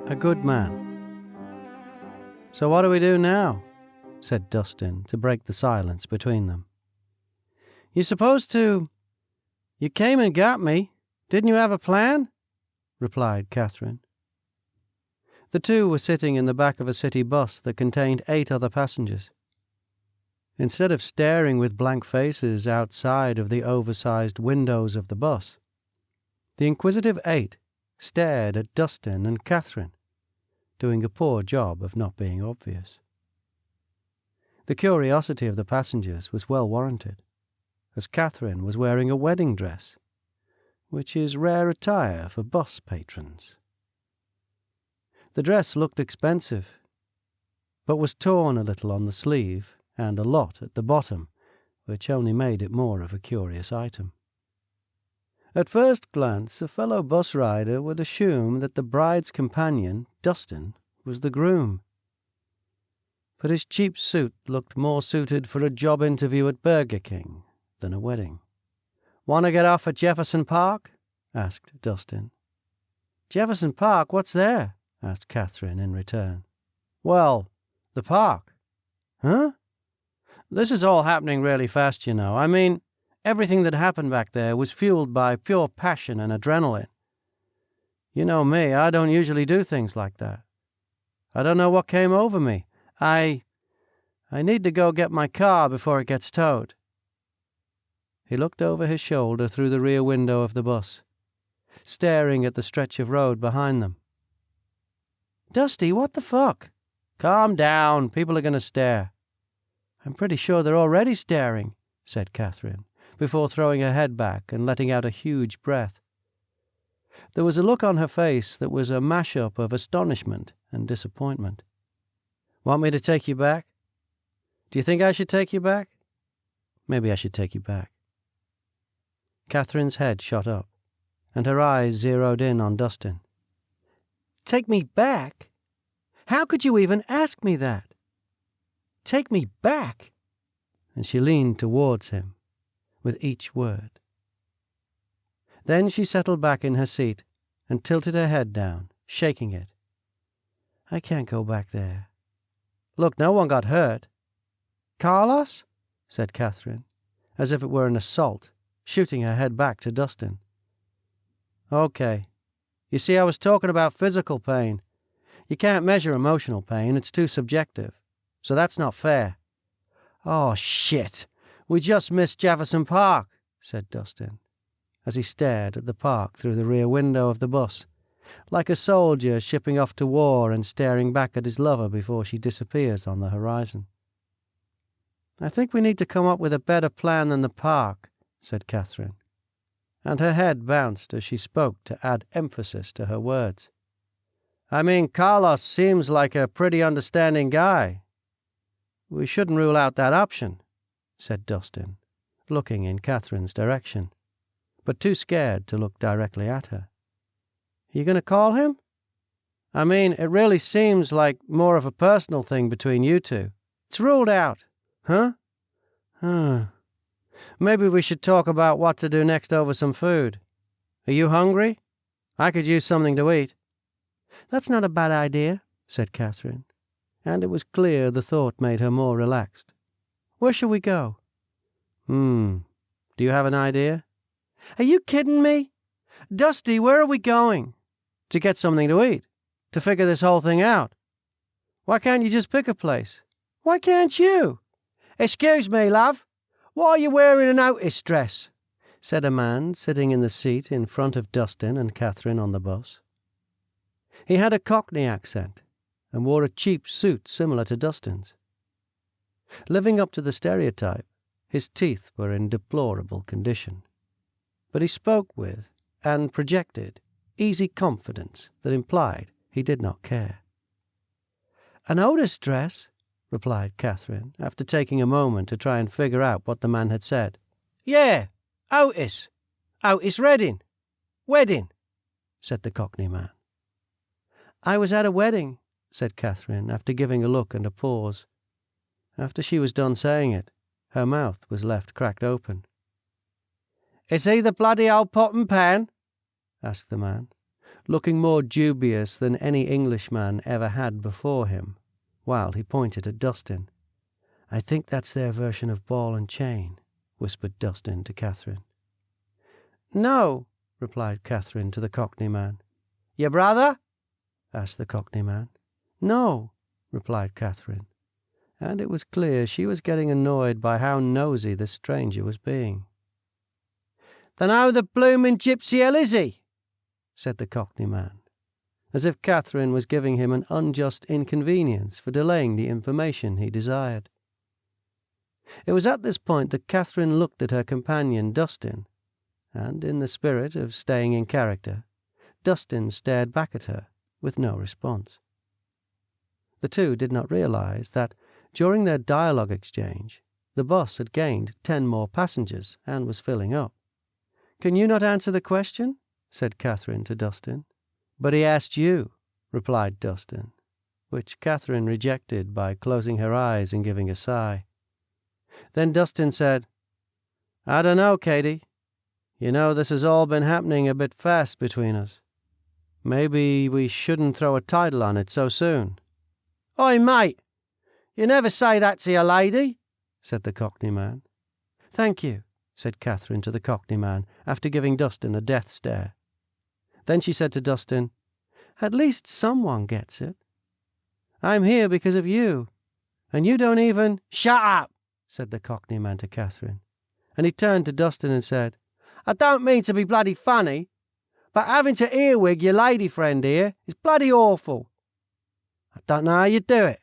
a good man. "So what do we do now?" said Dustin, to break the silence between them. "You're supposed to... You came and got me. Didn't you have a plan?" replied Katharine. The two were sitting in the back of a city bus that contained 8 other passengers. Instead of staring with blank faces outside of the oversized windows of the bus, the inquisitive 8 stared at Dustin and Katharine, doing a poor job of not being obvious. The curiosity of the passengers was well warranted, as Katharine was wearing a wedding dress, which is rare attire for bus patrons. The dress looked expensive, but was torn a little on the sleeve and a lot at the bottom, which only made it more of a curious item. At first glance, a fellow bus rider would assume that the bride's companion, Dustin, was the groom. But his cheap suit looked more suited for a job interview at Burger King than a wedding. "Want to get off at Jefferson Park?" asked Dustin. "Jefferson Park? What's there?" asked Katharine in return. "Well, the park." "Huh? This is all happening really fast, you know. I mean, everything that happened back there was fueled by pure passion and adrenaline. You know me, I don't usually do things like that. I don't know what came over me. I need to go get my car before it gets towed." He looked over his shoulder through the rear window of the bus, staring at the stretch of road behind them. "Dusty, what the fuck?" "Calm down. People are going to stare." "I'm pretty sure they're already staring," said Katharine, before throwing her head back and letting out a huge breath. There was a look on her face that was a mash-up of astonishment and disappointment. "Want me to take you back? Do you think I should take you back? Maybe I should take you back." Katharine's head shot up, and her eyes zeroed in on Dustin. "Take me back? How could you even ask me that? Take me back?" And she leaned towards him with each word. Then she settled back in her seat and tilted her head down, shaking it. "I can't go back there. Look, no one got hurt." "Carlos?" said Katharine, as if it were an assault, shooting her head back to Dustin. "Okay. You see, I was talking about physical pain. You can't measure emotional pain. It's too subjective. So that's not fair." "Oh, shit. We just missed Jefferson Park," said Dustin, as he stared at the park through the rear window of the bus, like a soldier shipping off to war and staring back at his lover before she disappears on the horizon. "I think we need to come up with a better plan than the park," said Katharine, and her head bounced as she spoke to add emphasis to her words. "I mean, Carlos seems like a pretty understanding guy. We shouldn't rule out that option," said Dustin, looking in Katharine's direction, but too scared to look directly at her. "You going to call him? I mean, it really seems like more of a personal thing between you two. It's ruled out, huh? Maybe we should talk about what to do next over some food. Are you hungry? I could use something to eat." "That's not a bad idea," said Katharine, and it was clear the thought made her more relaxed. "Where shall we go?" Do you have an idea?" "Are you kidding me? Dusty, where are we going?" "To get something to eat. To figure this whole thing out. Why can't you just pick a place?" "Why can't you?" "Excuse me, love. Why are you wearing an Otis dress?" said a man sitting in the seat in front of Dustin and Katharine on the bus. He had a Cockney accent and wore a cheap suit similar to Dustin's. Living up to the stereotype, his teeth were in deplorable condition, but he spoke with, and projected, easy confidence that implied he did not care. "An Otis dress?" replied Katharine, after taking a moment to try and figure out what the man had said. "Yeah, Otis. Otis Redding. Wedding," said the Cockney man. "I was at a wedding," said Katharine, after giving a look and a pause. After she was done saying it, her mouth was left cracked open. "Is he the bloody old pot and pan?" asked the man. looking more dubious than any Englishman ever had before him, while he pointed at Dustin. "I think that's their version of ball and chain," whispered Dustin to Katharine. "No," replied Katharine to the Cockney man. "Your brother?" asked the Cockney man. "No," replied Katharine, and it was clear she was getting annoyed by how nosy this stranger was being. "Then how the bloomin' gypsy hell is he?" said the Cockney man, as if Katharine was giving him an unjust inconvenience for delaying the information he desired. It was at this point that Katharine looked at her companion Dustin, and, in the spirit of staying in character, Dustin stared back at her with no response. The two did not realize that, during their dialogue exchange, the bus had gained 10 more passengers and was filling up. "Can you not answer the question?" said Katharine to Dustin. "But he asked you," replied Dustin, which Katharine rejected by closing her eyes and giving a sigh. Then Dustin said, "I don't know, Katie. You know, this has all been happening a bit fast between us. Maybe we shouldn't throw a title on it so soon." "Oi, mate, you never say that to your lady," said the Cockney man. "Thank you," said Katharine to the Cockney man, after giving Dustin a death stare. Then she said to Dustin, "At least someone gets it. I'm here because of you, and you don't even—" "Shut up," said the Cockney man to Katharine, and he turned to Dustin and said, "I don't mean to be bloody funny, but having to earwig your lady friend here is bloody awful. I don't know how you do it.